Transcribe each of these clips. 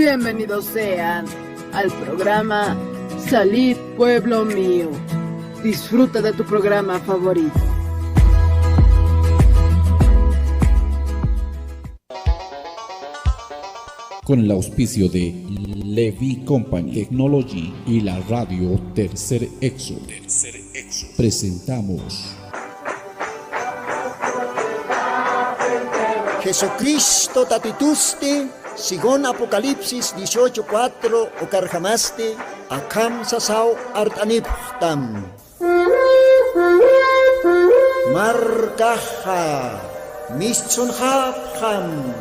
Bienvenidos sean al programa Salid Pueblo Mío. Disfruta de tu programa favorito. Con el auspicio de Levi Company Technology y la radio Tercer Éxodo, presentamos Jesucristo tatituste, según Apocalipsis 18:4, o carjamaste, akam sasao artaniptam. Markaha, mistsun hapham,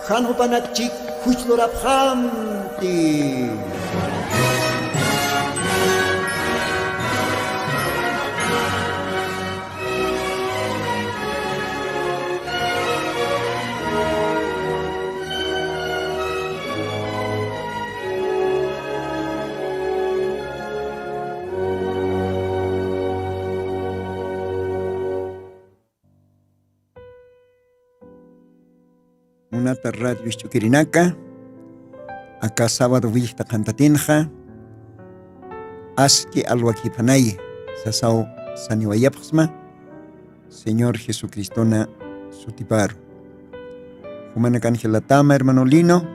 hanhupanakchik, hujlorabhamti. Munata radio Ichuquirinaka, acá sábado vista cantatinja, aski alwakipanay, sasao saniwayapsma, Señor Jesucristona sutiparo. Humana cangelatama hermano Lino,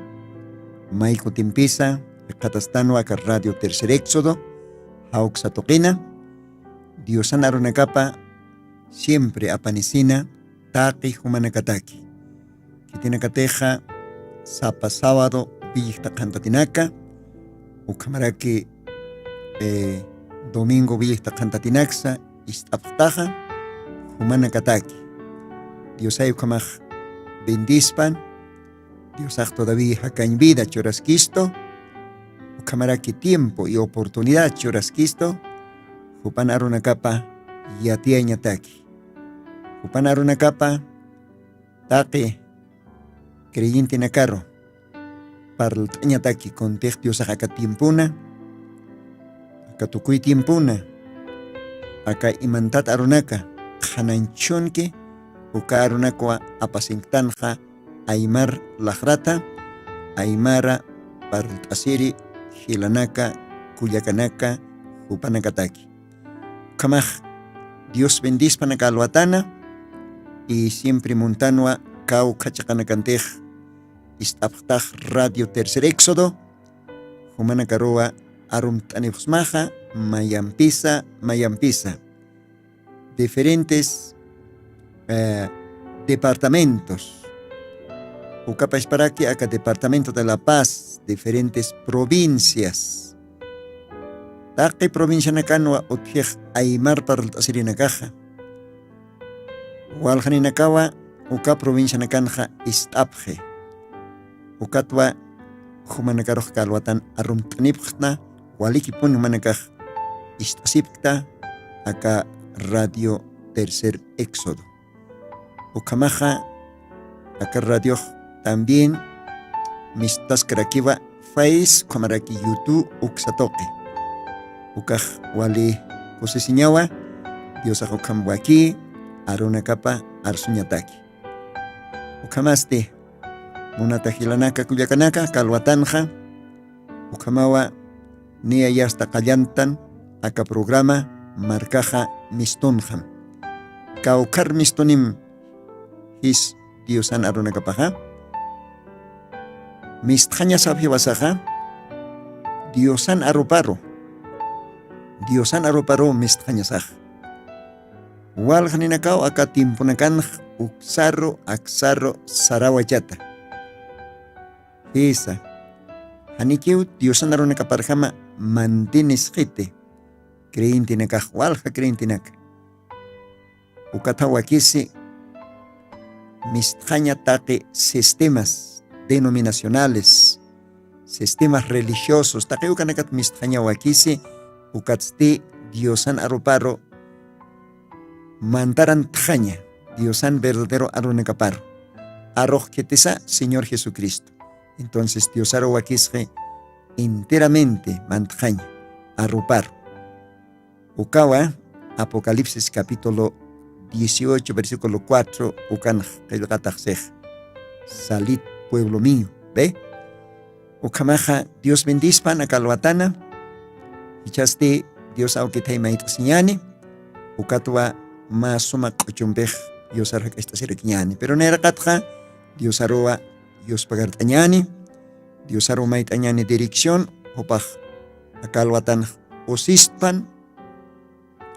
Maiko Timpisa, Catastano acá radio Tercer Éxodo, Hauxatoquina, Diosan Arunacapa, siempre apanicina, Taki Humanacataki. Kitinacateja, Sapa sábado, Villita Cantatinaca, Ucamaraki, domingo Villita Cantatinaxa, Istaptaja, Humanacataki. Dios hay Ucamaj bendispan, Dios hay todavía en vida chorasquisto, Ucamaraki tiempo y oportunidad chorasquisto, Upanar una capa y atiañataki. Upanar una capa, Taki. Creyente na carro para el tañataki con Dios acá tiempuna acá tukuy tiempuna acá imantat arunaka hananchonke uka arunakwa apasintanja aymar lahrata aymara para el asiri hilanaka kuyakanaka upanakataki kamaj Dios bendispa na kalwatana y siempre montanua kau kachakanakantej Istaptaj radio Tercer Éxodo, Humana Caroa, Arum Tanefusmaja, Mayampisa. Diferentes departamentos. Ucapa para que acá departamento de La Paz, diferentes provincias. Taki provincia Nacanua, Otjej Aymar para el caja. Waljaninakawa, Uca provincia Nakanja Istapje. Ukatwa humanakaroh kalwatan arumtanipkhna walikipun humanakaj istasipkta aka radio Tercer Éxodo. Ukamaja aka radio también mistas karakiwa face kamaraki YouTube uksatoke. Ukaj wali kosesiñawa Dios ajokamwaki arunakapa arsuñataki. Ukamaste Munata hilanaka kuyakanaka kalwatanja ukamawa nia yasta kallantan aka programa marcaja mistonjam kaukar mistonim his Diosan arunakapaja mistjaña sabhi wasaja Diosan aruparo mistjaña saj waljaninakao aka timpunakan uksarro aksarro sarawachata esa hanikiu Diosan arunakaparjama mantines jite creyintinaka walja creyintinaka ukatawakisi mistjaña take sistemas denominacionales sistemas religiosos take ukanakat mistjaña wakisi ukatsti Diosan aruparo mantaran tjaña Diosan verdadero arunakaparo arroj ketesa Señor Jesucristo. Entonces Dios arroquisje enteramente mantjaña, arropar. Ukawa, Apocalipsis capítulo 18, versículo 4, ukan qilqataxej. Salid, pueblo mío, ¿ve? Ukamaja Dios bendispan akalwatana. Ichaste Dios aukitay maitasiñani. Ukatwa masuma kuchumbej Dios arrak estasirikñani. Pero nerakatja Dios aroa Dios pagartañani. Dios aro maitañani dirección. Opaj akalwatan osispan.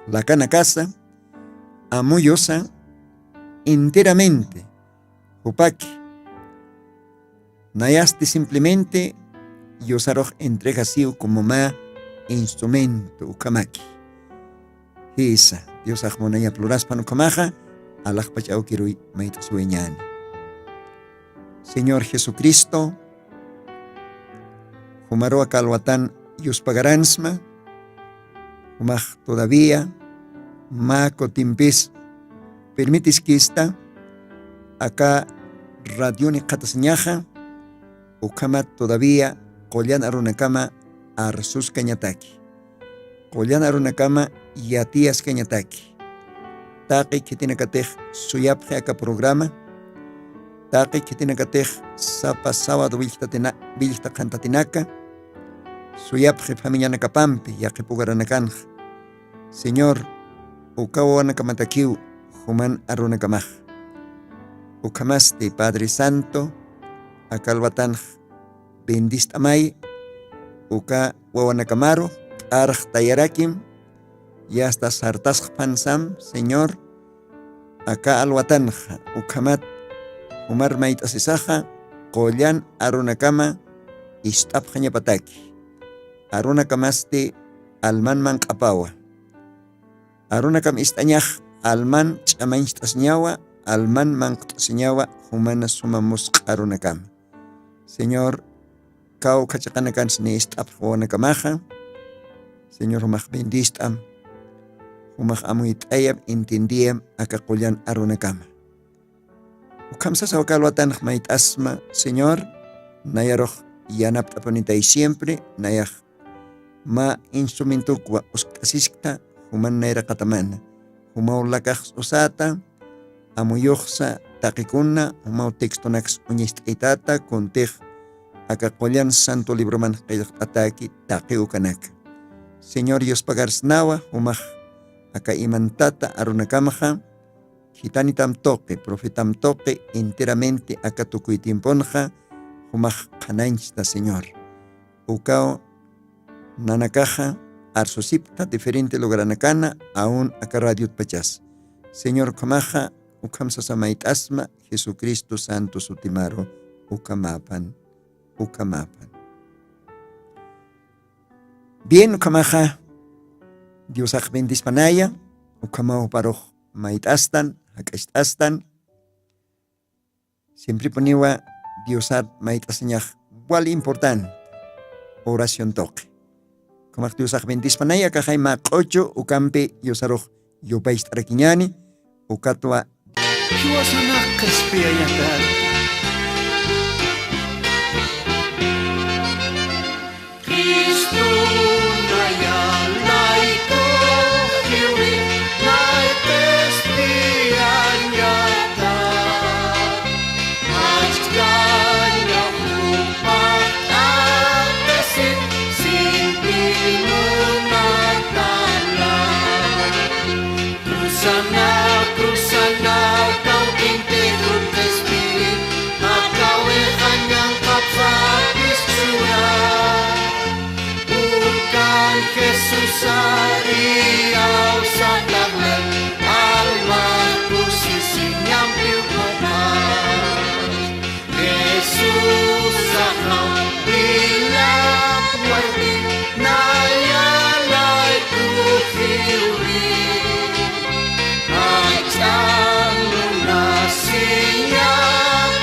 La cana casa. Amuyosa enteramente. Opaki. Nayaste simplemente Yosaroj entrega siu como ma instrumento ukamaki. Esa Dios ajmonaya pluraspan ukamaja alaj pachau kirui maita sueñani. Señor Jesucristo, humaro akalwatan Yos pagaransma, humaj todavía ma cotimpis permitis kista acá radioni qataseñaja. Ukama todavía Kolyan arunakama arsus kañataki. Kolyan arunakama yatias kañataki. Taqi kitinakatej suyapje aka programa. Taqi kitinakatej sapa sábado vilta cantatinaka. Suyapje familiana kapampi yaqi pugaranakanj. Señor, ukawanakamataki human arunakamaj. Ukamaste Padre Santo. Akalwatan bendistamay uka wawanakamaro arj tayarakim ya hasta sartas pansam Señor acá alwatan ukamat umar mait asisaja kolyan arunakama istapjanya pataki arunakamaste alman man kapawa arunakam istanyaj alman chamain tasnyawa alman man tasnyawa humana sumamos arunakam. Señor, kau kachakanakan sini istap wanakamaja. Señor, humaj bendistam. Humaj amuit ayam intendiem akakulyan arunakama. Ukamsa sa wakalwatan mait asma, Señor, nayaroh yanap tapanitay siempre, nayah ma instrumento kwa uskasiskta, human nayra kataman. Humaulakaj usata, amuyoksa takikuna, humau texto nax unyist itata, kontej akakolyan santo libro man kayak ataki takiu kanak. Señor Dios pagarsnawa, humaj akaimantata arunakamaja, hitanitam toque, profetam toque, enteramente akatukuitimponja, humaj kananchta Señor. Ukao nanakaja, arsosipta, diferente logranakana, aún akaradiut pachas. Señor kamaja, ukam sasamait asma, Jesucristo Santo Sutimaro, ukamapan. Bien, ukamaja, Dios ak bendispanaya, ukamao paroh mait astan, hakastastan. Siempre poniwa Dios at mait asanyah, wal important, oración toque. Ukamak Dios ak bendispanaya, kakay makocho, ukampe Diosaroh, yopais tarakinyani, ukatwa Suasana kespiayatan Kristo naya laiko hiwi lai kespian yata Ajkanya hupat atesin simpimun natala Krusana kau intihun kespirit Akawe kanyang kapapis surat Bukan Jesus ariaw sa laglag Almaku sisinyang piukupan Jesus akaw bilang wali Nayalay kuhiwi Ang lunasinya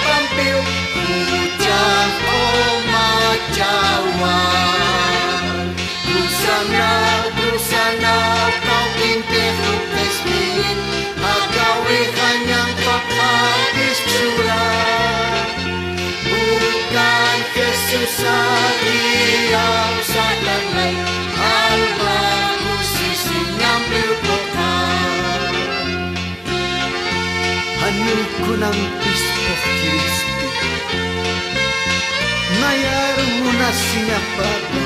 pampiw Hujan o macawan Kusana kau intihun kesmin Agawi kanyang papapis surat Bukan Jesus ariaw sa laglay Almaku sisinyang piukupan Hanul ko ng Kristo Kristo Nayar mo na siñapata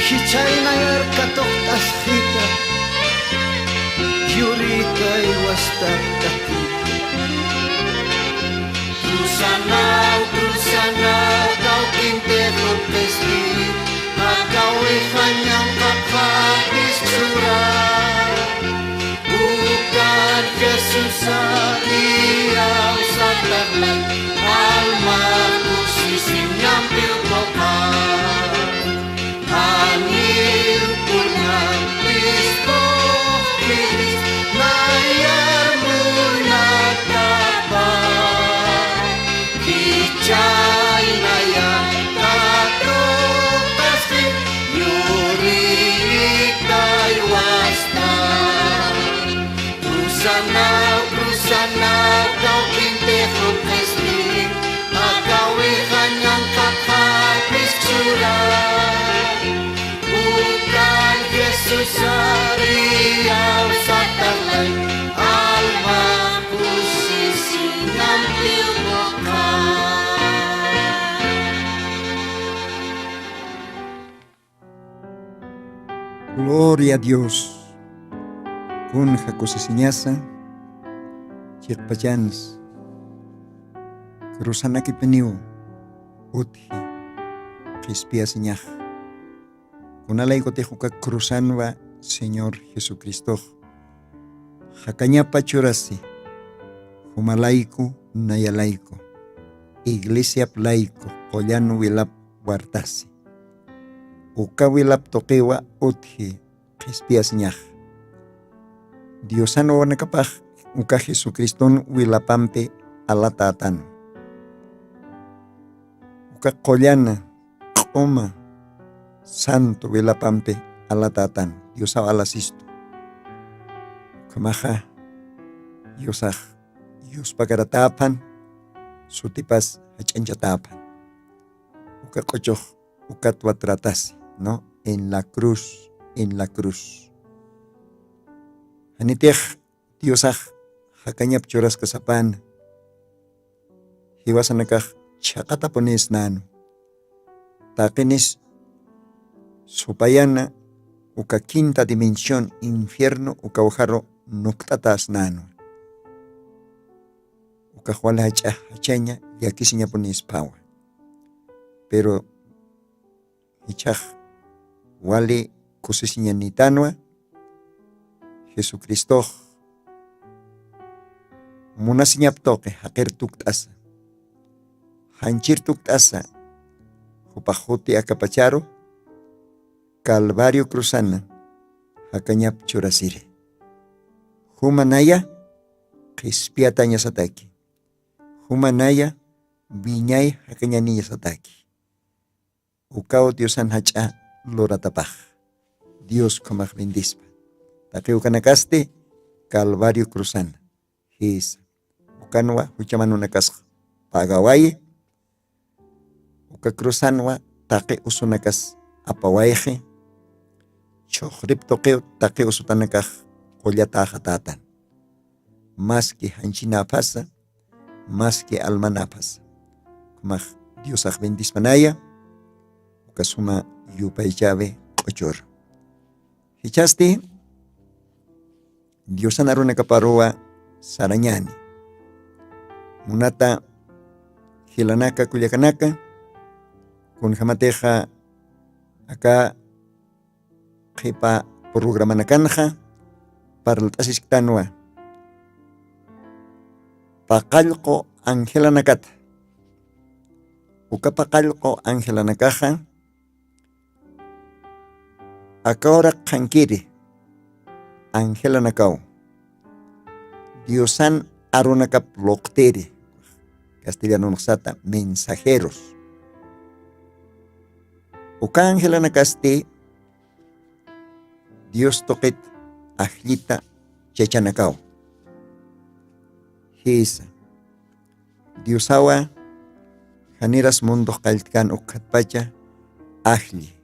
hichaynayarka toqtasqita yurita iwastata Trusanau, Tauquintejo, Pesqui, Acauijañan, Capapis, Chura, Bucan, Jesús, Aria, Usatarlan, Alma, Usisiñan, Pilcopan, Anil, Punan, Pisco, Kiris, Nayar, Munatapan, Chaynaya tato pasti yurita iwasta Trusanau kau kintejo pesti Agawihan yang kapapis surat Bukan Yesus ariau satalay Alma kusisi nampil mokan Gloria a Dios. Kun Jacosesiñasa, Chikpayans, Crusanaki Peniu, Uthi, Crispia Señaj. Kunalaigo Tejuca Cruzanva, Señor Jesucristo. Jacañapa Churasi, Humalaico, Nayalaico, Iglesia Plaico, Collano Vilap Huartasi. Ukawilap tokewa uthi Crispias ñaj. Diosano wanakapaj uka Jesucriston wilapampe alatatan. Uka collana qoma santo wilapampe alatatan. Diosa alasisto. Kamaja Diosaj Dios pagaratapan sutipas hachanchatapan. Uka qochoh uka tuatratasi. ¿No? En la cruz. Anitej Diosaj Hakanyap choras kasapan. Hiwasanakaj chakata pones nano. Takenes supayana uka quinta dimensión infierno uka ojaro noctatas nano. Uka juala hachaña y aquí siña pones pawa. Pero hichaj wali kusisiñanitanwa Jesucristo munasiñaptoque haker tuktasa hanchir tuktasa hupajuti akapacharo Calvario cruzana hakañap churasire humanaya qispiataña sataki humanaya viñay hakañaniña sataki ukao Diosan hacha loratapaj. Dios comaj bendispa. Taqiu kanakaste Calvario cruzana. His ukanwa huchamanunakas pagawaye. Uka cruzanwa taqi usunakas apawayeje. Chochrip toqeo taqi usutanakaj qollata hatatan. Más que hanchina pasa, más que almana pasa. Comaj Diosaj bendispanaya. Ukasuma yupay llave ochor. Hichaste Diosan aruna kaparua sarañani. Munata hilanaka kuyakanaka kun jamateja acá qipa programa nakanja para el tasisktanoa. Paqalqo Angela Nakata. Uka paqalqo Angela Nakaja. Akora kankiri Angela Nakao Diosan arunakap lokteri castellano noxata mensajeros Uka Angela Nakaste Dios toquet ajlita chechanakao Hisa Diosawa Janiras mundo kaltkan ukatpacha ajli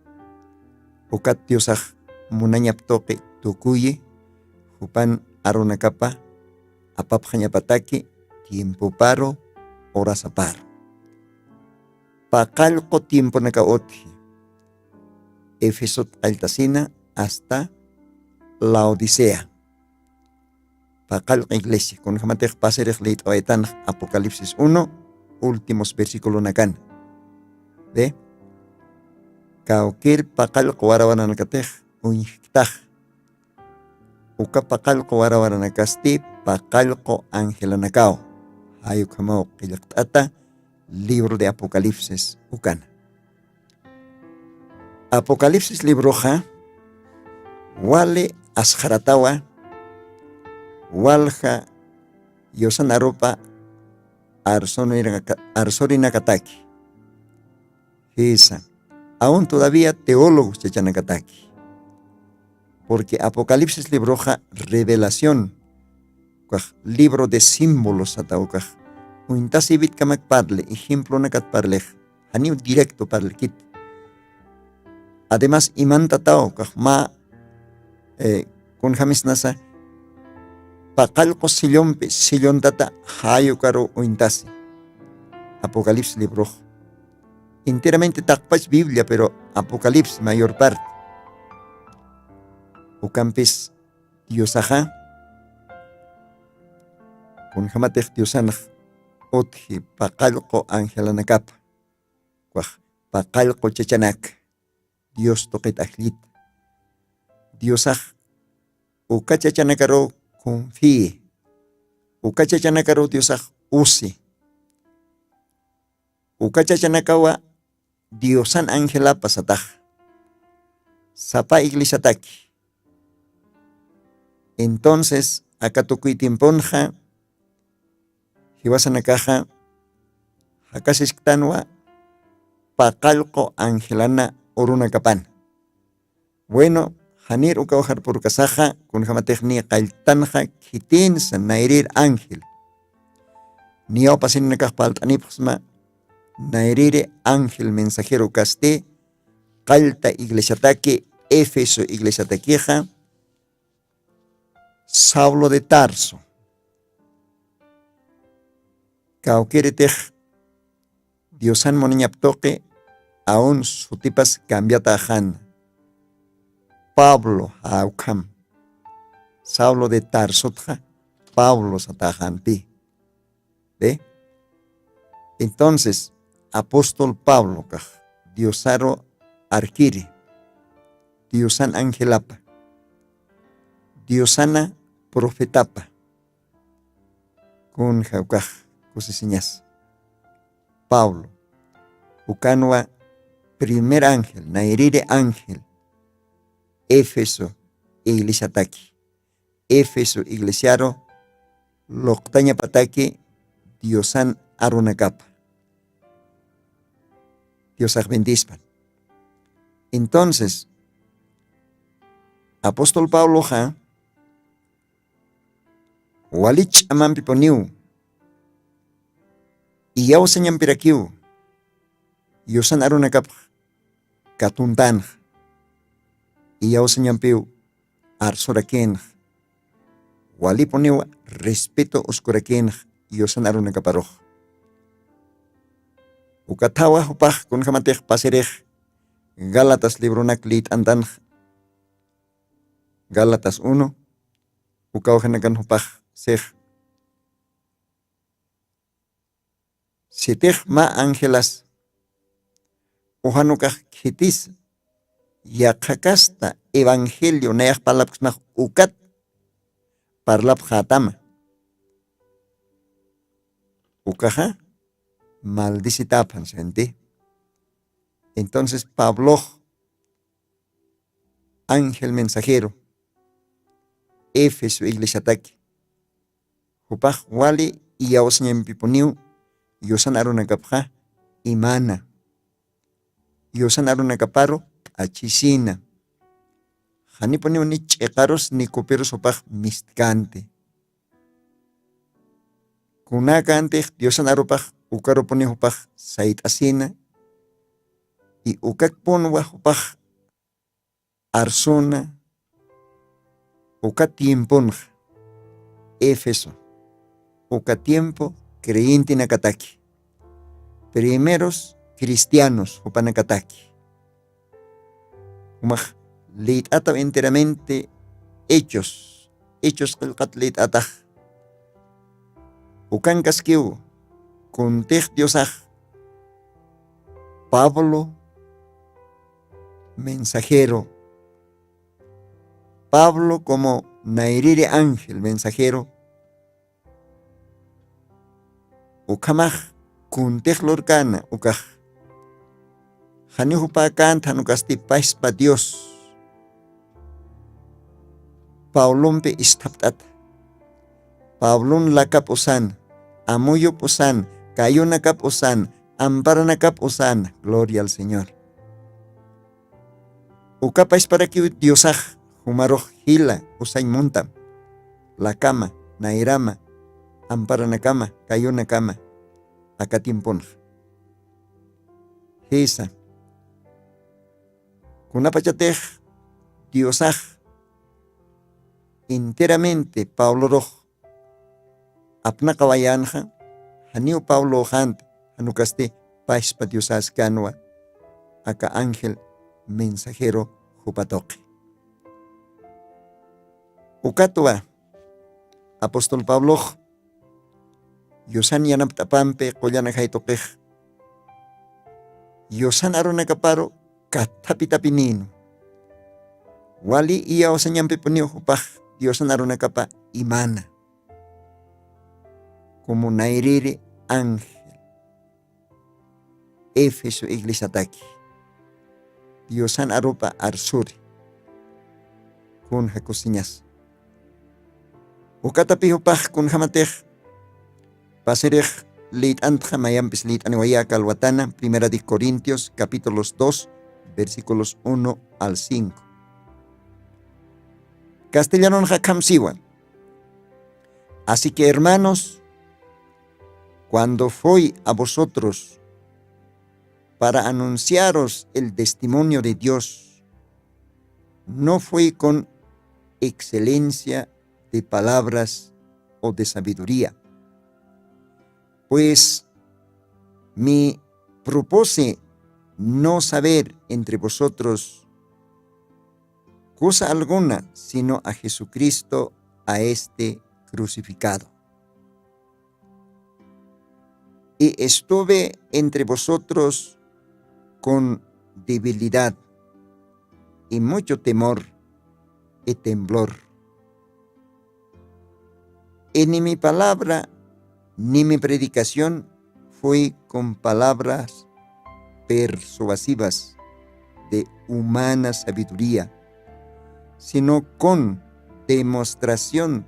Ukat Diosaj munañap toque tukuye, hupan arunakapa, apapjañapataki, tiempo paro, horas aparo. Paqalqo tiempo nakaotji. Éfeso altasina hasta la Odisea. Paqalqa iglesia. Con jamatej paserej leit oetan Apocalipsis 1, últimos versículos nakan. ¿Ve? Kaukir paqalqo warawana nakatej uñiktaj. Uka paqalqo warawana nakasti paqalqo angelanakao. Hayukhamao qillaqt'ata libro de Apocalipsis ukana. Apocalipsis libroja wale asjaratawa walja yosanaropa arsorinakataki. Esa. Aún todavía teólogos chachanakataki. Porque Apocalipsis libroja revelación, libro de símbolos ataukaj. Uintasibit kamak parle, ejemplo nakat parlej, haniu directo parle kit. Además, iman tatao, ma con jamis nasa, paqalqo sillon tata, hayo karo uintasi. Apocalipsis libro. Enteramente takpach Biblia, pero Apocalipsis mayor parte. Ucampis Diosaja, con jamatech Diosanaj, otji paqalqo angelanakapa, paqalqo chachanak. Dios toqet ajlit. Diosaj ukachachanakaro confíe. Ukachachanakaro Diosaj usi. Ukachachanakawa Diosan angela pasataj. Sapa iglesia taki. Entonces, acá tokuitimponja, hiwasanakaja, hakasishktanwa, paqalqo angelana oruna kapan. Bueno, Hanir ukawjar por kasaja, con jamatechni kailtanja, kitin san nairir ángel. Niao pasin nakaj paltanipsma, nairire ángel mensajero caste, kalta iglesiatake, Éfeso iglesiatakeja, Saulo de Tarso. Kaukeretej, Diosan moniñaptoque, aún su tipas cambiata han. Pablo Aukam. Saulo de Tarsotja, Pablo Satajanpi. ¿Ve? Entonces, apóstol Pablo, Diosaro Arquiri, Diosan Angelapa, Diosana Profetapa, con Jaukaj, cosisiñas. Pablo, Ucanua, primer ángel, Nairire ángel, Éfeso, iglesia taki. Éfeso, iglesiaro, Loctaña pataki, Diosan arunakapa. Diosaj bendispan. Entonces, apóstol Pablo ja, walich aman piponiu, y yao señan pirakiu, Diosan arunakapa, katuntan, y yao señan piu, arsoraken, waliponiu, respeto oscuraken, Diosan arunakaparoj. Ukatawa hupaj con jamatej paserej, Gálatas libronak lit andan, Gálatas 1, ukawjanakan hupaj sej. Sitej ma ángelas, uhanukaj kitis, yakakasta evangelio neaj palapksnaj ukat, parlap jatama. Ukaja, maldicitapan senti. Entonces Pablo, ángel mensajero, Éfeso iglesia taki, hupaj wali y yaosñem piponiu, yosan arunakapja, imana, yosan arunakaparo, achisina, haniponiu ni chekaros ni coperos hupaj mistkante. Kunaka ante Diosan arupaj, ukaro poni hupaj sait asina, y ukak ponwa hupaj arsona, uka tiempon, Éfeso, uka tiempo creyente nakataki. Primeros cristianos hupanakataki. Umaj leit ata enteramente hechos qilqat leit ataj. Ukan kaskiu kuntej diosaj Pablo mensajero. Pablo como Nairire ángel mensajero. Ukamaj kuntej lorkana ukaj. Hanihupakan tanukasti paispa Dios. Paulompe istaptat. Paulon lakap usan. Amuyo usan. Kayo nakap usan. Ampara nakap usan. Gloria al Señor. Ukapais para que Diosaj humaroj hila usain montam. La cama, nairama. Ampara nakama. Kayo nakama. Akatimpon. Hesa. Kunapachatej Diosaj enteramente Paulo roj apna kawayanja haniu Paulo jant hanukaste paispa Diosas kanwa aka ángel mensajero jupatoque. Ukatwa apóstol Pablo yosan yanap tapampe kollana jaitokej yosan arona kaparo katapitapinino. Wali iya osanyampe punio hupaj Diosan aruna kapa imana. Como Nairire ángel. Éfeso iglesia taki. Diosan arupa arsuri. Kun hakusinyas. Ukatapi hupaj kun hamatej. Paserej leit antja mayampis leit aniwayaka alwatana. Primera de Corintios capítulos 2 versículos 1 al 5. Castellano Hakamsiwan. Así que hermanos, cuando fui a vosotros para anunciaros el testimonio de Dios, no fui con excelencia de palabras o de sabiduría, pues me propuse no saber entre vosotros cosa alguna, sino a Jesucristo, a este crucificado. Y estuve entre vosotros con debilidad y mucho temor y temblor. Y ni mi palabra ni mi predicación fue con palabras persuasivas de humana sabiduría, sino con demostración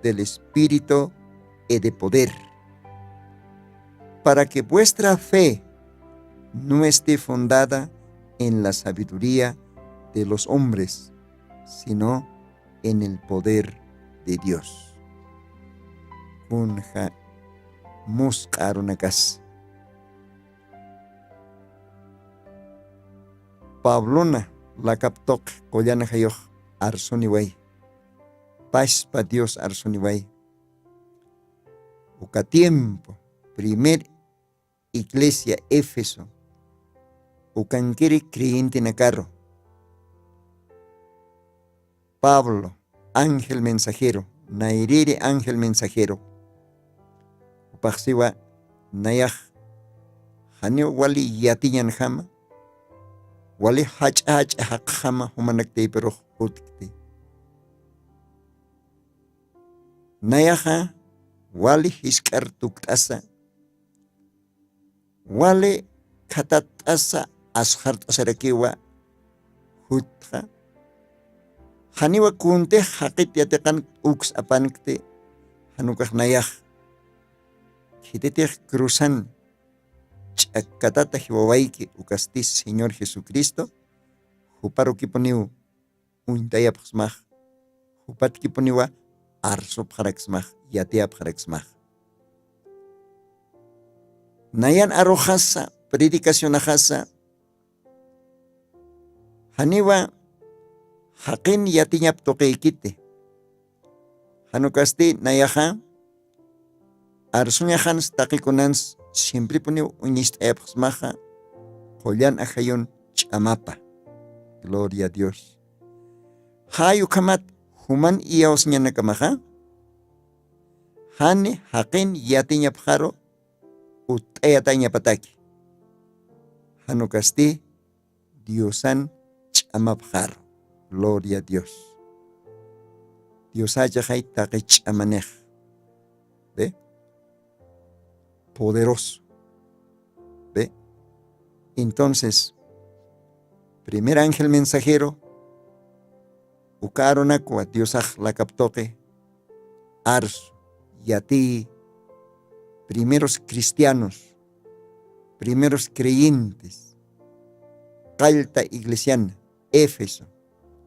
del Espíritu y de poder, para que vuestra fe no esté fundada en la sabiduría de los hombres, sino en el poder de Dios. Kunja muscarunakas. Pablona la captoc collana hayoh arsoniway. Paz pa Dios arsoniway. Uka tiempo, primer iglesia Éfeso. Ukankiri creyente na carro. Pablo, ángel mensajero. Nairire ángel mensajero. Upaxiwa nayah. Hanyo wali yatiyan hama. Wali hach haqhama humanakte pero hutkte. Nayaha wali hiskar tuktasa. Wali katatasa ashart asarakiwa hutha. Haniwa kunte haqit yatekan uks apankte. Hanukah nayah. Hitete cruzan. Chakatata hiwawaiki ukastis Señor Jesucristo, huparo kiponiu uintayap xmaj, hupat kiponiwa arsop xaraxmaj, yateap xaraxmaj. Nayan arojasa, predicación ajasa, haniwa haqin yatiñap toqeikite, hanukasti nayaha, arsunyahan staqikunans, siempre pone un istayapxmaja Qollan ajayon chamapa. Gloria a Dios. Hayu kamat human iyaos niya nakamaha. Hane hakin yati niya pajaro utayata niya pataki. Hano kasti Diosan chamapjaro. Gloria a Dios. Dios haya hay taki chamanej. ¿Ve? Poderoso. ¿Ve? Entonces, primer ángel mensajero, ukaronakua Dios la captoque, arso, y a ti, primeros cristianos, primeros creyentes, Calta Iglesiana, Éfeso,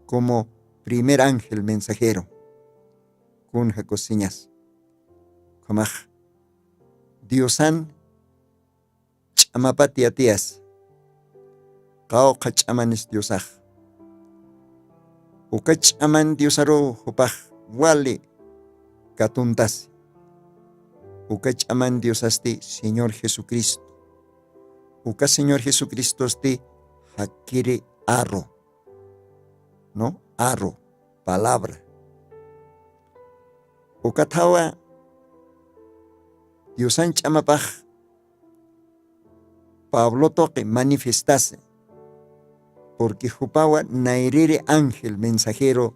como primer ángel mensajero, con jacosiñas, como Diosan, chamapati atias, Kao kachamanis Diosaj. Ukachaman Diosaro hupaj wale katuntas. Ukachaman Diosasti Señor Jesucristo. Uka Señor Jesucristo sti hakiri arro. ¿No? Arro, palabra. Ukatawa Diosan chamapaj Pablo toque manifestase. Porque jupawa nairere ángel mensajero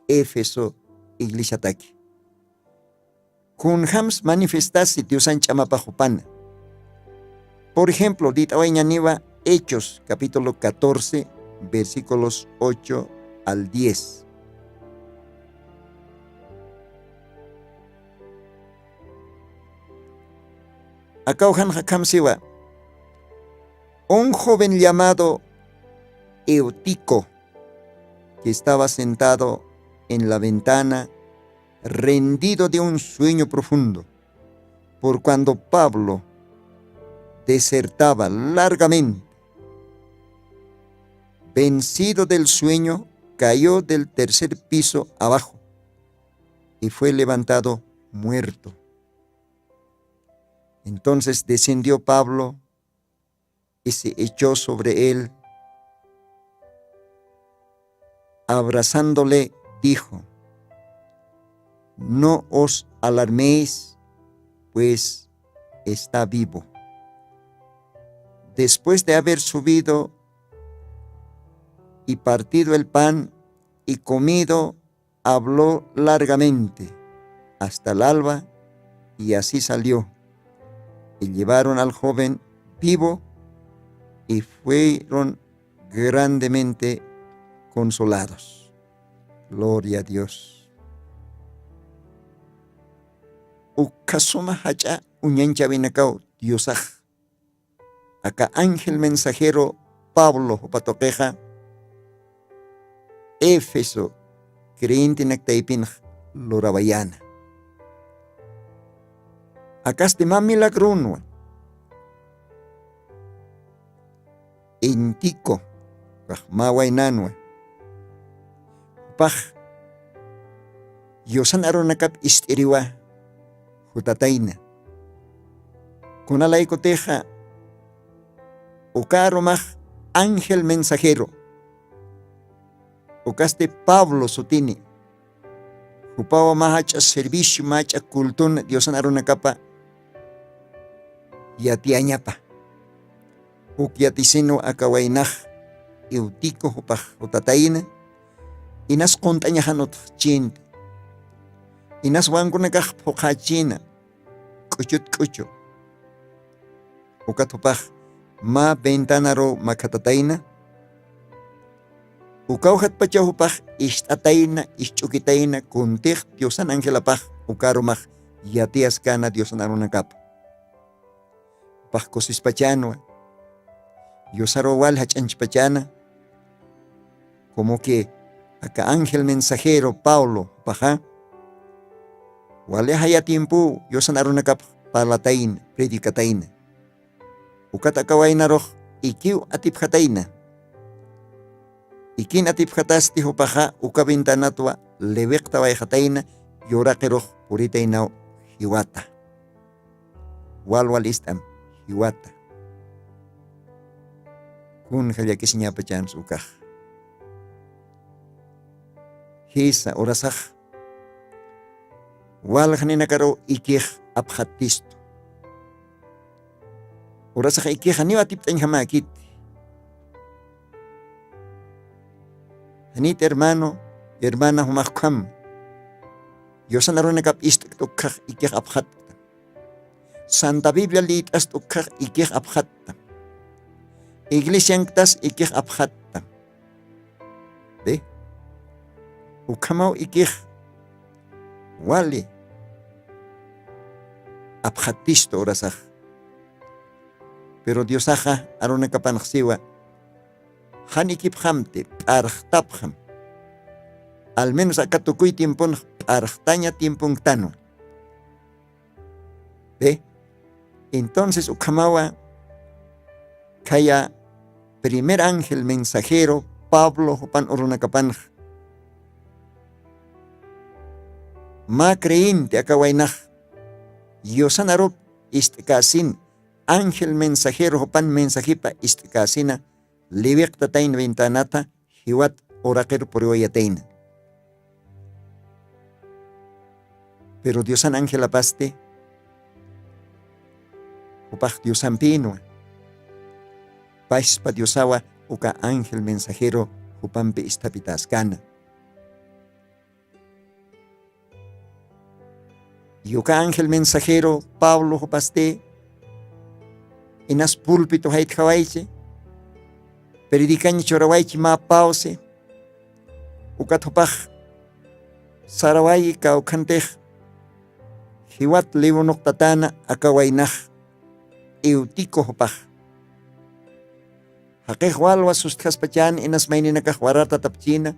Éfeso iglesia taki. Kun hams manifestasi Diosan chamapa jupana. Por ejemplo, ditawañaniwa Hechos capítulo 14 versículos 8 al 10. Akauhan hakamsiwa. Un joven llamado Eutico, que estaba sentado en la ventana, rendido de un sueño profundo, por cuando Pablo desertaba largamente. Vencido del sueño, cayó del tercer piso abajo y fue levantado muerto. Entonces descendió Pablo y se echó sobre él. Abrazándole, dijo: no os alarméis, pues está vivo. Después de haber subido y partido el pan y comido, habló largamente hasta el alba, y así salió. Y llevaron al joven vivo y fueron grandemente consolados. Gloria a Dios. Ukasuma hacha unyancha binakao Diosaj. Acá ángel mensajero Pablo patoqueja Éfeso creyente naktaipin lorabayana. Acá este milagruno. Intico mawainanwa. Paj yosan aronakap istiriwa jutataina. Kunalay koteja ukaromaj ángel mensajero. Ukaste Pablo sutini. Upawa mahacha servicio mahacha kultun diosan aronakapa yatiañapa. Ukyatisino akawainaj Eutico hupaj utataina. Inas kontañajanot chint. Inas wangunakaj pokachina. Kuchut kucho. Ukatupaj ma ventanaro makatataina. Ukauhat pachahupaj istataina, ischukitaina, kuntij Diosan angelapaj, ukarumaj yatias kana Diosan arunakap. Paj kosispachanwa. Diosaro wal hachanchpachana. Como que acá ángel mensajero Paulo paja. Wale haya tiempo Diosan arunakap parlatain, predikatain. Ukatakawaina roh ikiu atipjataina. Ikin atipjatasti hupaja ukabintanatwa lewektawaijataina yorakeroh puritainao hiwata. Walwal istam hiwata. kun hallakisñapachan ukaj. Hisa orasaj walajninakaro ikij abjatisto. Orasaj ikij aniwatiptain hamakit. Hanit hermano, hermana humakam. Yosan arunakap istik tukaj ikij abjat. Santa Biblia liitas tukaj ikij abjat. Iglesia tas ikij abjat. ¿Ve? Ukamau ikij wali abjatisto orasaj. Pero Dios aja arunakapan siwa hanikip hamte arhtapjam. Al menos acá tukuy tiempon arhtaña tiempon tano. ¿Ve? Entonces ukamawa kaya primer ángel mensajero Pablo hopan orunakapan ma creinte akawainaj yosanarop istikasin ángel mensajero hopan mensajipa istikasina libiqtatain ventanata hiwat oraqer puriwayatain. Pero Diosan ángel apaste upaj Diosan pino paispa Diosawa uka ángel mensajero upampe istapitaskana. Yuka ángel mensajero Pablo upaste inas púlpito hait hawaiche predican chorawaichi ma pause ukat upaj sarawai kaukantej hiwat liwonok tatana akawainaj eutiko upaj hakej walwa sustkaspachan inas maininakaj warata tapchina.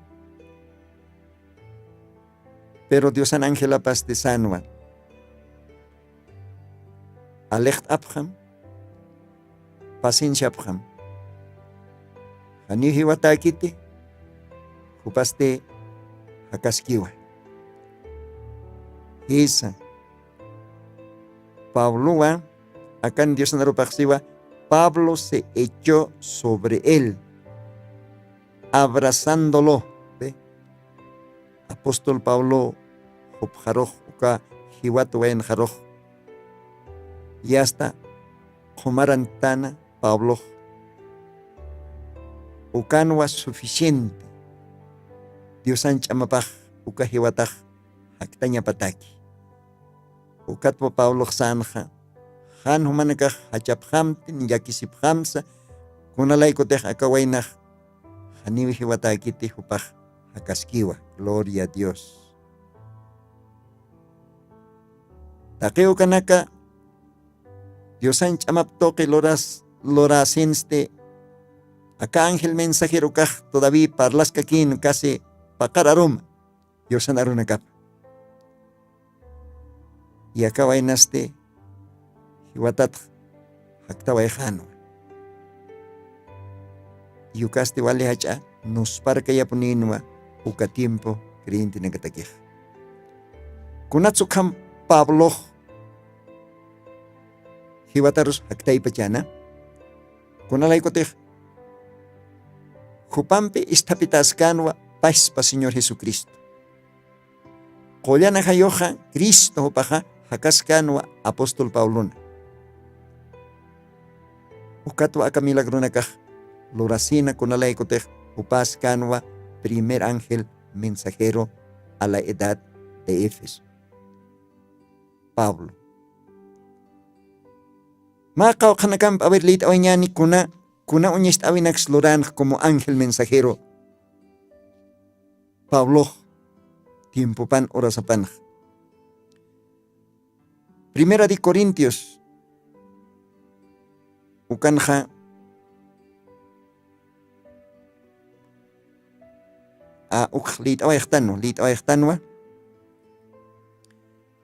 Pero Diosan ángel apas de sanwa alecht abham paciencia abham ani hiwatakite upaste hakaskiwa isa Pablo akan Dios narupaksiwa Pablo se echó sobre él abrazándolo. ¿Ve? Apóstol Pablo hupjaroj uka hiwatuen jaroj y hasta Jomarantana Pablo ukanwa suficiente Diosan chamapaj uka hiwataj haktaña pataki ukatpo Pablo sanja han humanakaj hachaphamtin yakisiphamsa kunalaykotej akawainaj haniwi hiwatakiti hupaj hakaskiwa. Gloria a Dios. Takeo kanaka Diosan chamaptoque lorasenste acá ángel mensajero kaj todavía parlas kakin casi pakararum Diosan arunakap. Y acá vainaste hiwatat haktawayjano. Yukaste wale hacha nos parca ya puninwa uka tiempo creyente nagatakij. Kunatsukam Pablo hiwatarus haktay pachana kunalaykotej jupampe istapitaskanwa paspa Señor Jesucristo. Qollana hayoja Cristo hupaja hakaskanwa apóstol Paulona. Ukatwa aka milagrunakaj lorasina kunalaykotej hupaskanwa primer ángel mensajero a la edad de Éfeso. Pablo. Maka kanakam aberlit awanyani kuna unyest awinax loran como ángel mensajero. Pablo tiempo pan orasapan. Primera de Corintios ukanja lit awayxtanwa.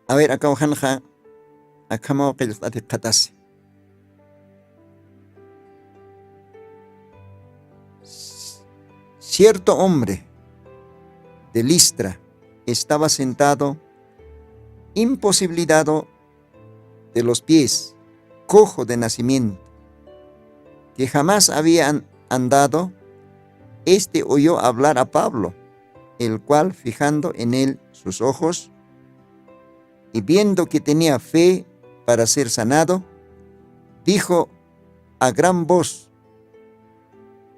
A ver, acá ojanja akama qilq ati qatasi. Cierto hombre de Listra estaba sentado, imposibilitado de los pies, cojo de nacimiento, que jamás había andado, este oyó hablar a Pablo, el cual, fijando en él sus ojos, y viendo que tenía fe para ser sanado, dijo a gran voz: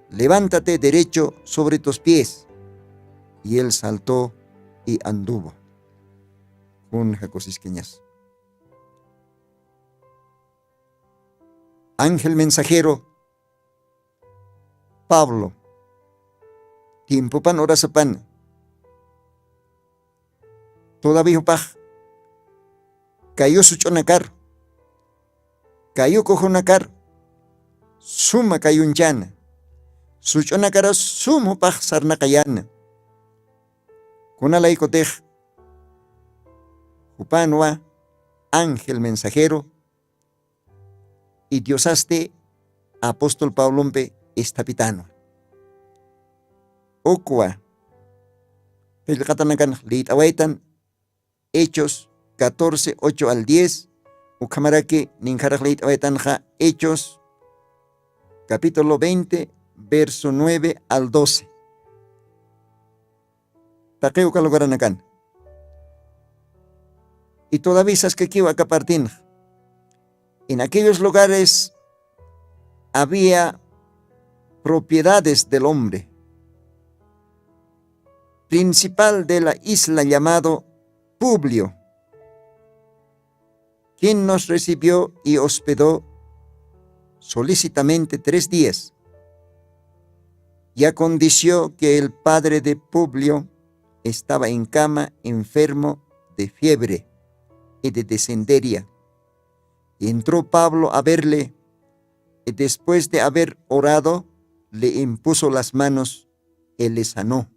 levántate derecho sobre tus pies. Y él saltó y anduvo. Un jacosisqueñas. Ángel mensajero Pablo, timpupan orasapan, todavía paj, cayó su chonakar, cayó cojonakar, suma cayunchana, su chonakara sumo paj sarnakayana, kunalay kotej, jupanwa, ángel mensajero, y diosaste apóstol Paulompe estapitano. Okwa, pelkatanakan lit awaitan, Hechos 14, 8 al 10, ukamaraki ninjarak lit awaitan ja Hechos, capítulo 20, verso 9 al 12. Taqueo kalugaraнаkan. Y todavía sabes que kiwa kapartin. En aquellos lugares había propiedades del hombre, principal de la isla llamado Publio, quien nos recibió y hospedó solícitamente 3 días. Y aconteció que el padre de Publio estaba en cama, enfermo de fiebre y de disentería. Y entró Pablo a verle, y después de haber orado, le impuso las manos y le sanó.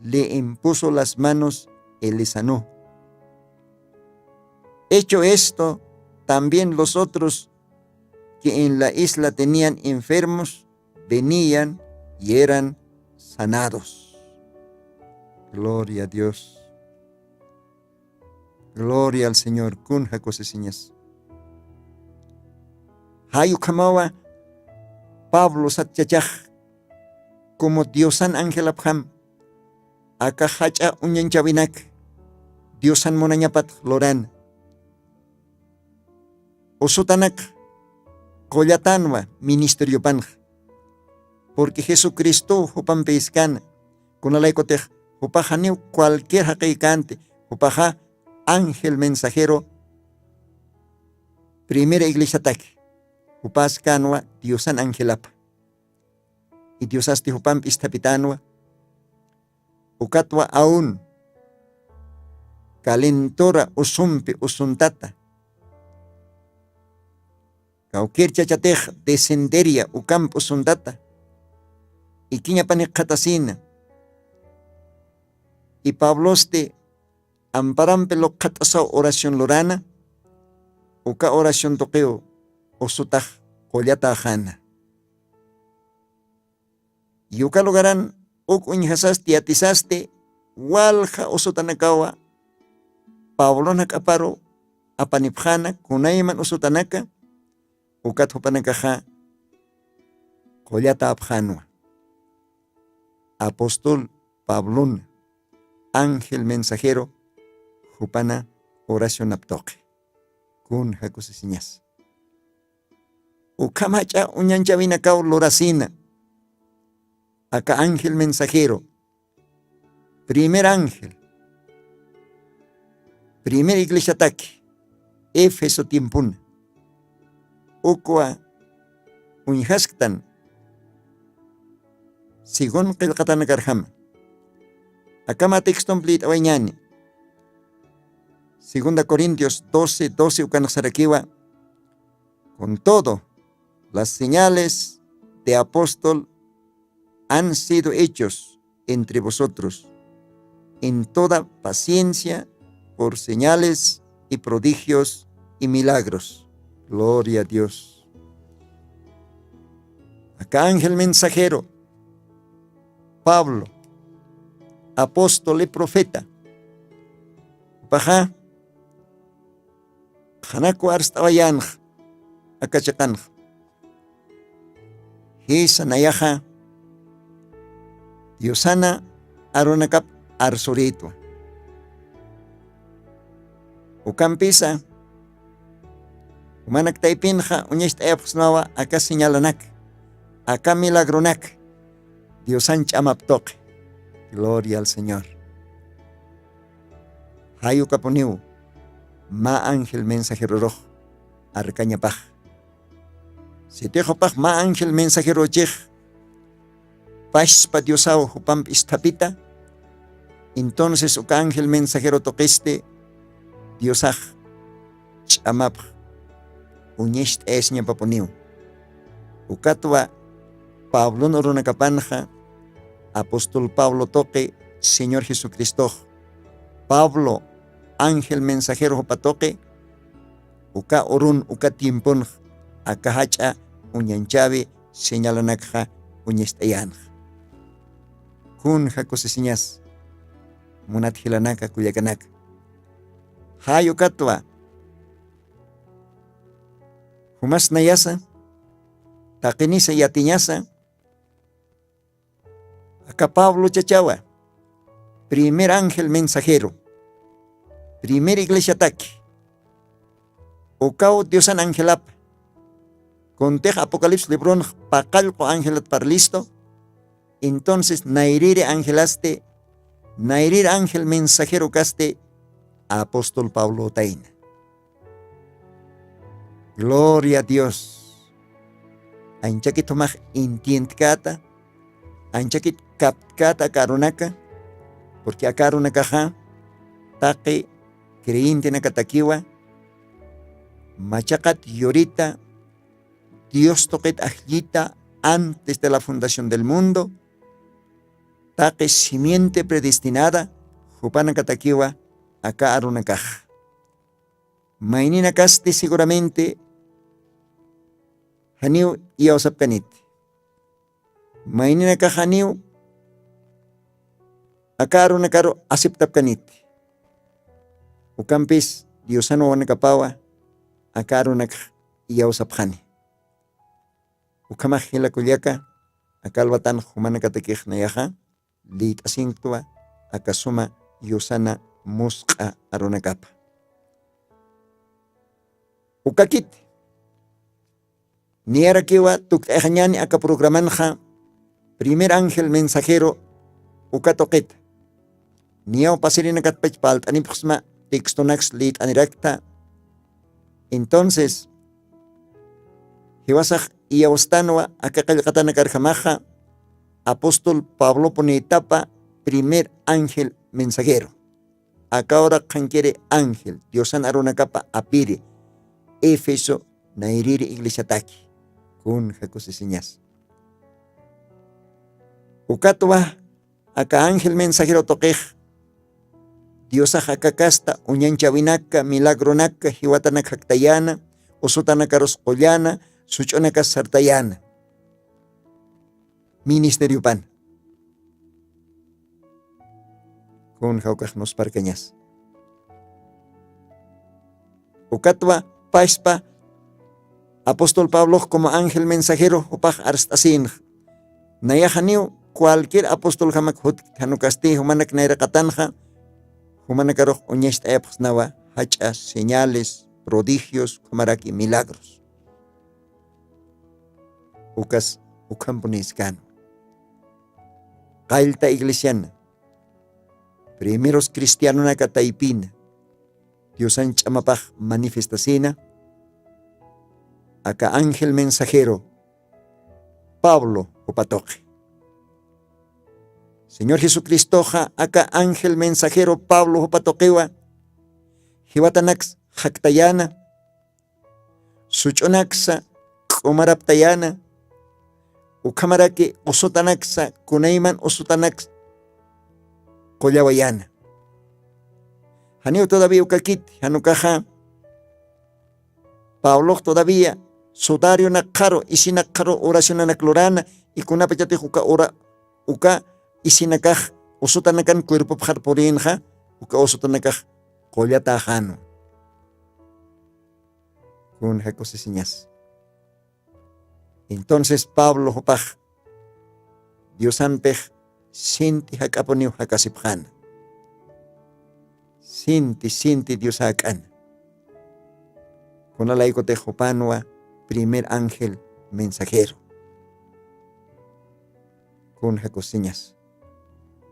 Le impuso las manos y le sanó. Hecho esto, también los otros que en la isla tenían enfermos, venían y eran sanados. Gloria a Dios. Gloria al Señor. Kun hakosesiñas. Hayu kamawa Pablo satyachaj como Diosan ángel abham aka hacha unyanchavinak Diosan monañapat loran osutanak kollatanwa ministerio panj porque Jesucristo hupan peiskan kunalaykotej hupajaniw cualquier haqiykante hupaja ángel mensajero primera iglesia tak hupas kanwa Diosan angelapa y Diosasti hupam istapitanwa ukatwa aún calentora usumpi usuntata cualquier chachatej descenderia ukamp usuntata y quiña paneqatasina y Pabloste amparampe lo katasa oración lorana uka oración toqueo osutaj kollata jana y uka lugaran uk uñhasaste atisaste walja osutanakawa Pablo nakaparo apanipjana kunayman usutanaka ukat hupanakaja kollata abjanwa apóstol Pablón ángel mensajero Jupana oración aptoque. Kun hakusisiñas. Ukamacha uñanchavina kau loracina. Acá ángel mensajero. Primer ángel. Primera iglesia ataque. Éfeso tiempuna. Ukwa uñhasktan. Sigon qilqatana karhama. Acá texto plit awañani. 2 Corintios 12, 12 ukanasarakiwa. Con todo, las señales de apóstol han sido hechos entre vosotros en toda paciencia por señales y prodigios y milagros. Gloria a Dios. Acá ángel mensajero, Pablo, apóstol y profeta. Paja. Hanaku arstawayanj akachakanj Hisa nayaja Diosana arunakap arsurito. Ukampisa umanak taipinja uñest epsnawa acá señalanak. Acá milagronak. Diosan chamaptoque. Gloria al Señor. Hayu kaponiu. Ma ángel mensajero rojo. Arcaña paj. Si te paj ma ángel mensajero chej. Paz pa diosao hupamp istapita. Entonces uka ángel mensajero toqueste. Diosaj. Chamap. Uñest esña paponiu. Ukatwa. Pablo Norunacapanja, Apóstol Pablo toque, Señor Jesucristo. Pablo, ángel mensajero patoque, uka orun, uka tiempon, akahacha, unyanchabe, señalanakja, uñestayan. Kun jakosesiñas, munat hilanaka kuyakanak. Hayo katwa, humas nayasa, takinisa yatiñasa, acá Pablo Chachawa, primer ángel mensajero, primera iglesia ataque, ocao Diosan angelap, contej Apocalipsis Lebron, pacalco angelat par listo, entonces nairire angelaste, nairire ángel mensajero caste, apóstol Pablo Taina. Gloria a Dios. Anchakit humaj intientkata, anchakit kaptkata karunaka, porque a karunakaja, taque, creyente nakatakiwa, machakat yorita, Dios toquet ajlita antes de la fundación del mundo, taque simiente predestinada, jupanakatakiwa, a karunakaja. Mainina kaste seguramente, Haniu iya usap kanit. Mainina ka haniu. Akaro nakaro asiptap kanit. Ukampis Diosano wanakapawa. Akaro nak iya usap hani. Ukamah hila kulyaka. Akalwatan humanakatakih na yaha. Lit asingtua. Akasuma Diosana muska aronakapa. Ukakit. Niara kiwa tuk ehanyani aka programanja primer ángel mensajero ukatoket. Niao pasirina katpech palt anipxma textonax lit aniracta. Entonces, hiwasaj iaustanwa akakalkatana karjamaja apóstol Pablo pone etapa primer ángel mensajero. Acá ahora kanquiere ángel, Diosan aronacapa apire, Éfeso nairire iglesia taki. Kun jakosesiñas. Ukatwa aka ángel mensajero toquej. Diosa jakakasta uñanchabinaka milagronaka hiwatanak haktayana usutanaka rosqollana suchonaka sartayana. Ministerio pan. Kun jaukaj nos parcañas. Ukatwa paispa Apóstol Pablo como ángel mensajero opaj arstasin. Nayahaniu cualquier apóstol jamak hut hanukasti humanak naira katanja humanakaroh uñesta epos nawa hachas, señales, prodigios, humaraki milagros. Ukas ukampuniskan. Kailta iglesiana. Primeros cristianos na kataipina. Diosan chamapaj manifestasina. Acá ángel mensajero, Pablo Opatoque. Señor Jesucristo, acá ángel mensajero, Pablo Opatoquewa, Hiwatanax Haktayana, Suchonaxa, Komaraptayana, Ukamarake, Osotanaxa, Kunaiman, Osotanax, Koyawayana. Hanio todavía Ukakit, Hanukaja, Pablo todavía. Sodario na caro, isina caro oración na clorana, y kuna pechate juka ora, uka isina kaj, osotanakan cuerpo pjar porinja, uka osotanakaj, kolyatahano. Kun jakosesiñas. Entonces Pablo hopaj Diosanpej sinti hakaponiw hakasipjan. Sinti Dios hakan. Con la laico tejopanua, primer ángel mensajero. Con jacosiñas.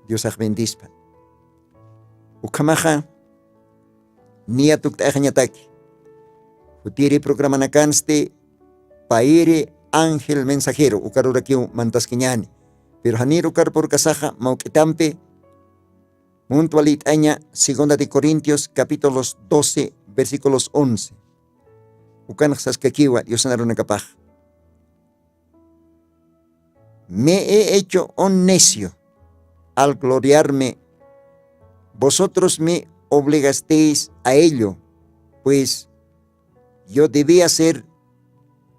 Dios bendispa. Ukamaja nia tuktajañataki. Futiri programa nakanste paire ángel mensajero ukarurakiu mantasquiñani. Pero hanir ukar por kasaja mauketampe muntualit aña 2 de Corintios capítulos 12 versículos 11. Ukan saskakiwa yosanaruna kapaj. Me he hecho un necio al gloriarme. Vosotros me obligasteis a ello, pues yo debía ser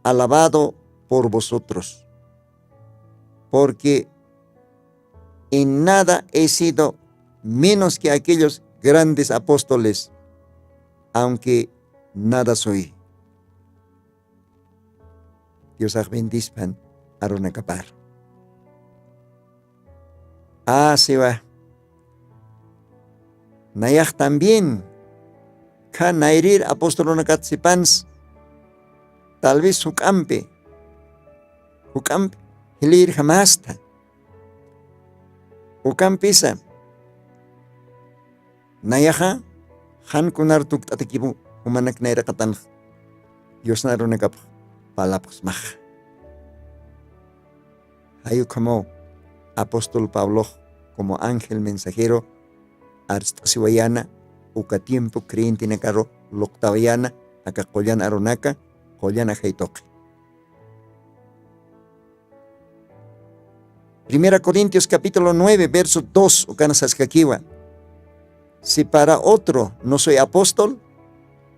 alabado por vosotros, porque en nada he sido menos que aquellos grandes apóstoles, aunque nada soy. Dios bendispan aruna kapar. Se va. Nayak también. Ka nairir apóstolona katsipans. Tal vez hukampe. Hilir jamasta. Hukampisa. Nayaha. Han kunar tuk tatikibu. Humanak naira katan. Dios naruna kap. Palapos mah. Hayu como apóstol Pablo, como ángel mensajero, arstasiwayana, uka tiempo creyente nakaro, loktawayana, aka kolyan aronaka, kolyan ajaitoke. 1 Corintios capítulo 9, verso 2, ukana saskakiwa. Si para otro no soy apóstol,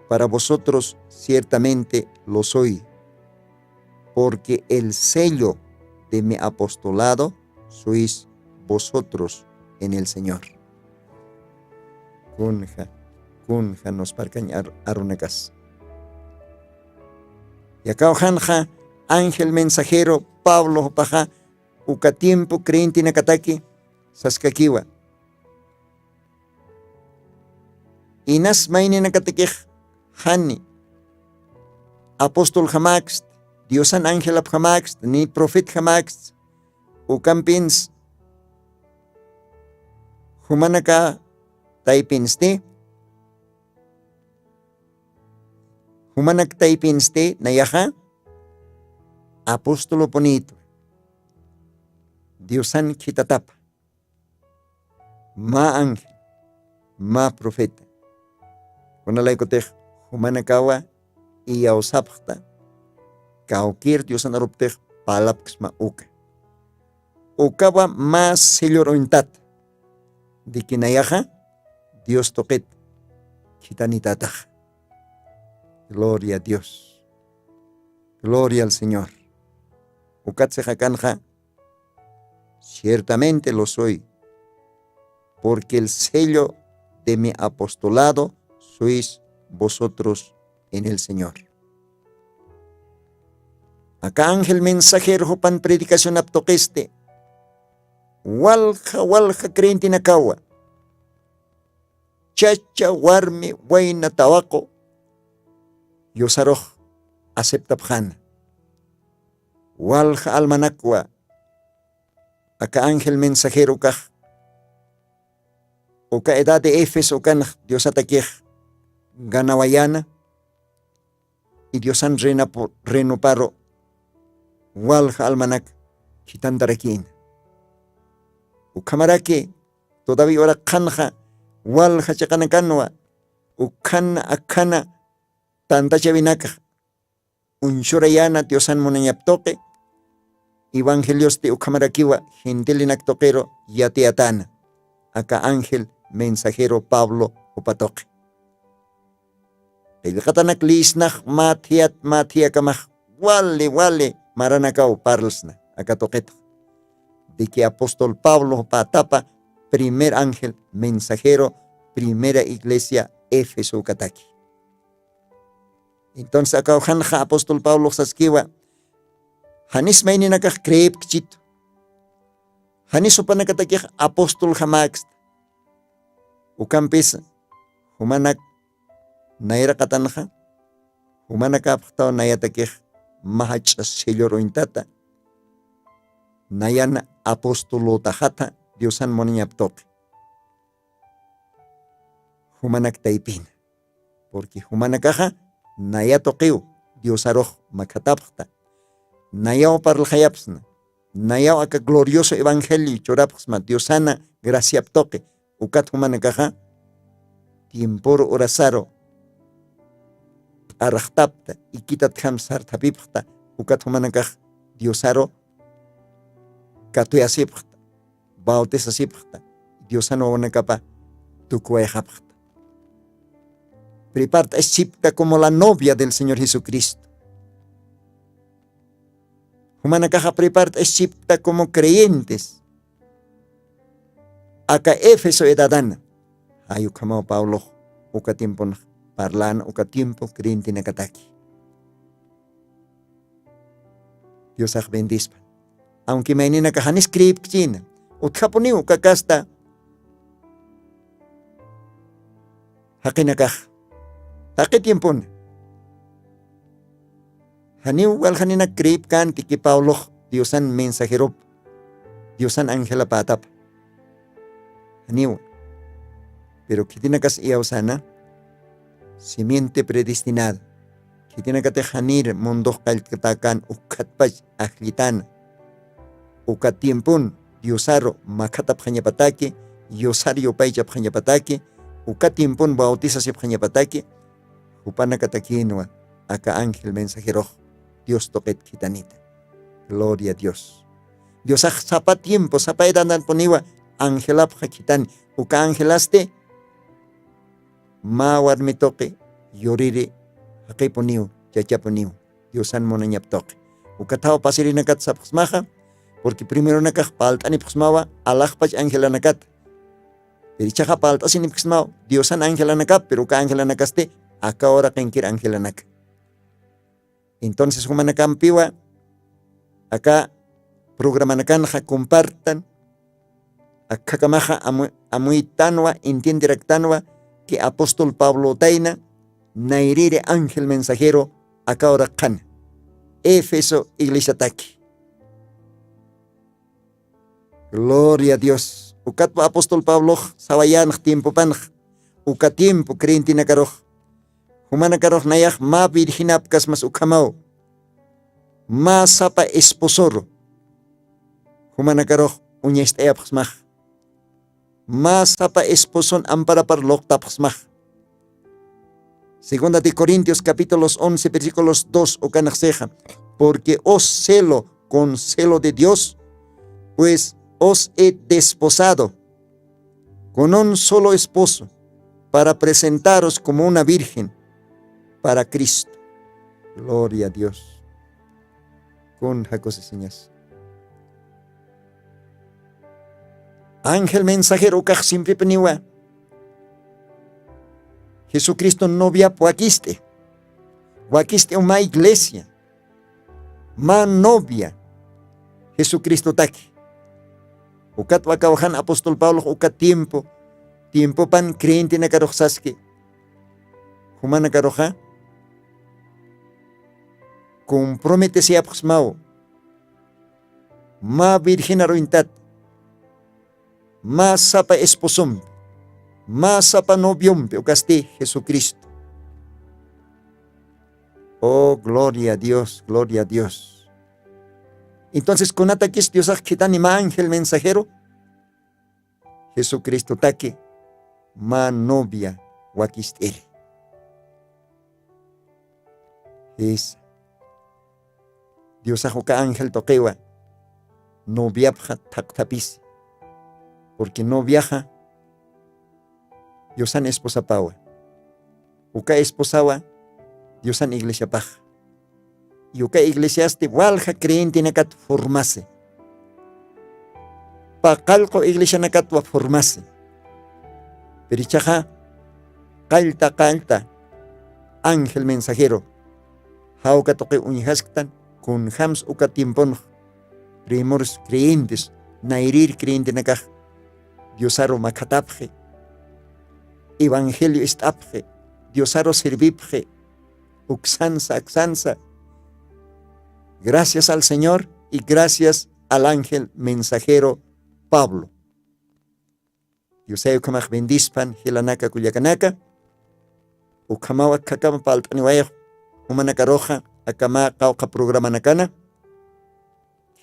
para vosotros ciertamente lo soy, porque el sello de mi apostolado sois vosotros en el Señor. Kunja nos parcañ arunakas. Y acá ojanja, ángel mensajero, Pablo paja, uka tiempo creyente nakataki, saskakiwa. Inas maini nakatekej, hani, apóstol jamax, Diosan ángel jamax, ni profet jamax, ukampins, humanaka taipinste, humanak taipinste, nayaha, apóstolo bonito, Diosan kitatapa, ma ángel, ma profeta, kunalaikotej, humanakawa, y ausapta, kaukir Diosan aruptej, palapksma uka. Ukawa más sellorontat, de kinayaha, Dios toquet, kitanitatah. Gloria a Dios. Gloria al Señor. Ukatsejakanja, ciertamente lo soy, porque el sello de mi apostolado sois vosotros en el Señor. Acá ángel mensajero hopan predicación aptoqueste, walja creyente nakawa, chacha warmi waina tawaco, yosaroj acepta pjana, walja almanakwa, acá ángel mensajero kaj, oka edad de Éfeso kan Dios ataquej, ganawayana, y Diosan renoparo, walja almanak, kitandarakin. Ukamarake, todavía ahora kanja, walja chakanakanwa, ukana akana, tanta chavinaka, unshurayana Diosan monanyaptoque, evangelios de ukamarakiwa, gentilinak toquero, yateatana, acá ángel mensajero Pablo upatoque. El katanak lisnach matiakamach, wale, maranakau parlsna, acá toqueta. De que apóstol Pablo patapa, primer ángel mensajero, primera iglesia Éfeso Kataki. Entonces acá ojanja apóstol Pablo saskiwa, Hanis maininakaj creep kchito. Hanis upanakatakij apóstol jamax. Ukampis humanak naira katanja. Humanakapta nayatakij mahach señor intata. Nayan apóstolo tajata Diosan moniñaptok. Humanak taipin. Porque humanakaja nayatoqiu Diosaroj makatapta. Nayao parljayapsna. Nayao aka glorioso evangelio chorapsma Diosana graciaptoque. Ukat humanakaja tiempor orasaro. Arrachtapta y quitat hamsar tapipta. Ukat humanakaj Diosaro katuyasipta. Bautesasipta. Diosano wanakapa tukuayapta. Prepara chipta como la novia del Señor Jesucristo. Humanakaja prepara chipta como creyentes. Acá Éfeso edadana. Ayukamao Paulo. Uka tiempo parlan, uka tiempo creyente nakataki. Dios aj bendispa. Aunque mainina kahan script china. Utkapuni uka kasta. Hakinakaj. Taki tiempon. Haniu wal hanina krip kan tiki Paulo Diosan mensajero. Diosan angela patap. Haniu. Pero kitinakas iausana simiente predestinada. Kitinakate hanir mundo kalkatakan ukatpach ahlitana. Ukat tiempon Diosaro makatap hanyapatake. Diosario paychap hanyapatake. Ukat tiempon bautizas yap hanyapatake. Upanakatakinwa aka ángel mensajero. Dios toquet kitanita. Gloria a Dios. Dios sapa tiempo, sapa edanan poniwa angelap hakitan. Uka angelaste mawar me toque yorire hake poniu, chacha poniu. Diosan monanyap toque. Uka tao pasirinakat sa psmaha porque primero nakah paltani psmawa alakpach angelanakat. Pero chaha paltasin psmaw Diosan angelanakat pero uka angelanakaste acá ahora kenkir angelanak. Entonces humanacampiwa acá programanakan compartan acá kamaja amuitanwa entiendirectanwa que apóstol Pablo Taina nairire ángel mensajero acá ahora kan Éfeso iglesia taki. Gloria a Dios. Ukat apóstol Pablo sawayan tiempo pan uka tiempo creyente nakaroj. Humana karoj nayak ma virginap kas mas ukamao. Ma sapa esposoro. Humana karoj unyest eapsmach. Ma sapa esposon ampara par loktapsmach. Segunda de Corintios capítulos 11 versículos 2 o canakseja. Porque os celo con celo de Dios, pues os he desposado con un solo esposo para presentaros como una virgen para Cristo. Gloria a Dios. Con jacos y señas. Ángel mensajero kaj siempre peniwa. Jesucristo novia puaquiste. Puaquiste una iglesia. Ma novia. Jesucristo taki. Ukat wakawahan apóstol Pablo ukat tiempo. Tiempo pan creyente na karoxaske. Humana karoja. Comprométese a Pxmao. Ma virgen arointat. Ma sapa esposom. Ma sapa noviom. Ukaste Jesucristo. Oh, gloria a Dios, gloria a Dios. Entonces, con ataques Dios kitani ma ángel mensajero. Jesucristo taque. Ma novia wakistere. Es Dios ajoka ángel toquewa. No viaja tapis. Porque no viaja. Dios an esposa pawa. Uka esposawa. Dios an iglesia paja. Y uka iglesiaste walja creyente nakat formase. Pakalko iglesia nakat wa formase. Perichaja. Kalta. Ángel mensajero. Hauka toque unihastan. con hams uka tiempon primores creyentes nairir creyente nakaj Diosaro makatapje evangelio estapje Diosaro servipje uxanza axanza. Gracias al Señor y gracias al ángel mensajero Pablo. Dioseo kamaj bendispan hilanaka kuyakanaka ukamawa kakama paltaniwayo humanaka roja akama kauka programa nakana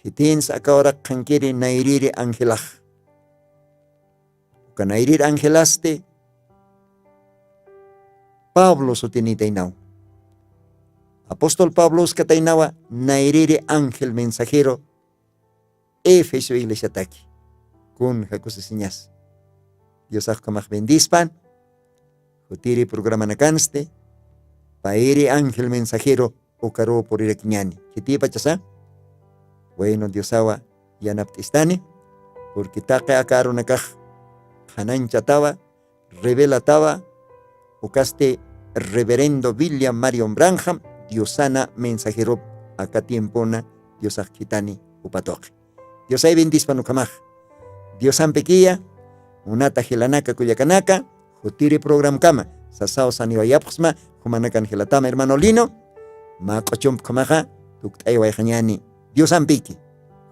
hitins akawara kankiri nairiri angelaj ukanairir angelaste Pablo sotinitainau Apóstol Pablo Skataynawa nairiri ángel mensajero Efesio iglesia taki kun hakusisiñas Dios kamaj bendispan Hutiri programa nakanste pairi ángel mensajero okaro por irakiñani kiti pachasa bueno Diosawa yanaptistani porque taqa akaro nakaj hananchataba revelataba okaste reverendo William Marion Branham Diosana mensajero acá tiempona Diosaj kitani upatoque Diosay bendispan ukamaj Diosan pequia unata hilanaka kuyakanaka Hutiri program kama sasao saniwayapxma humanakan hilatama hermano Lino ma qochom kamaja tuktay wayhañani Dios ampiki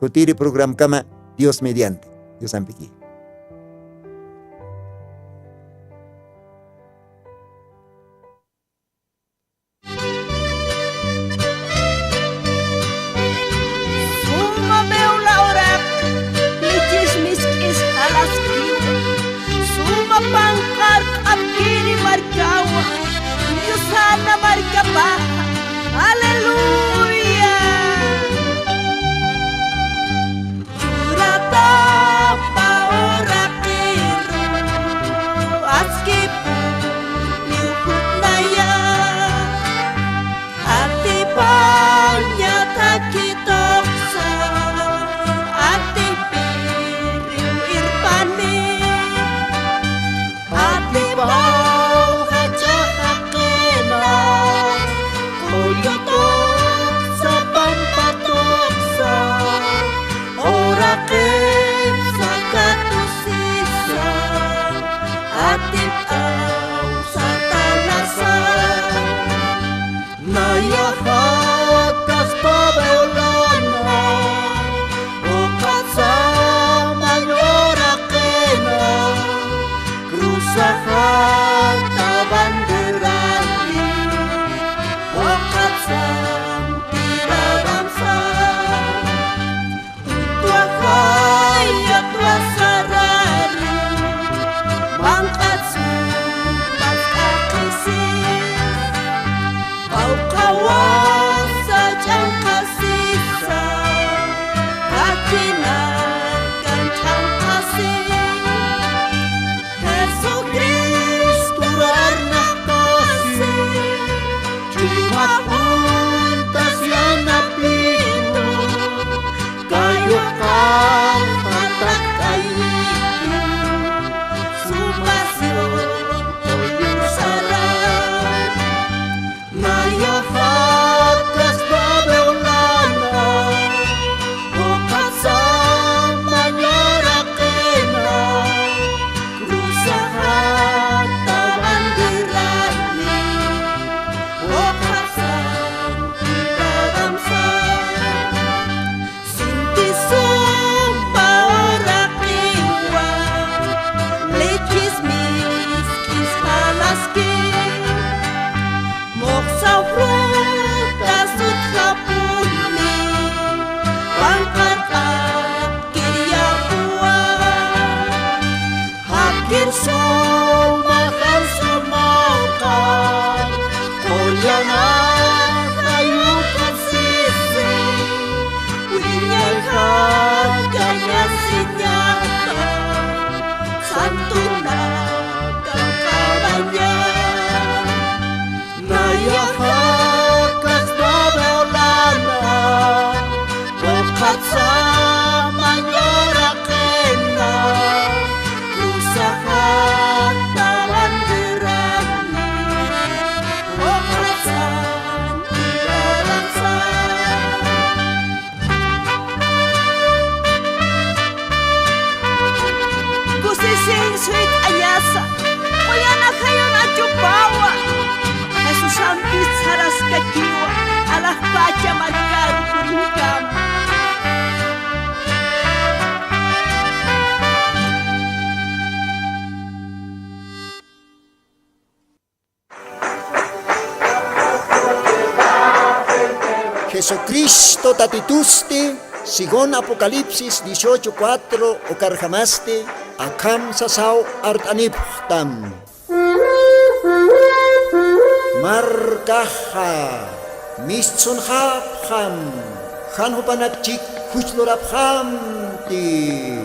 Hutiri program kama Dios mediante Dios ampiki Suma meu laurak litis miskis halas kiwa Suma pangkar apkiri markawa Diosana markapa Aleluya Urata pao Jesucristo tatitusti, sigon Apocalipsis 18:4 okarjamaste, akam sasaw artaniptam. Markaha, mistsun hapham, hanhupanakchik huchloraphamti.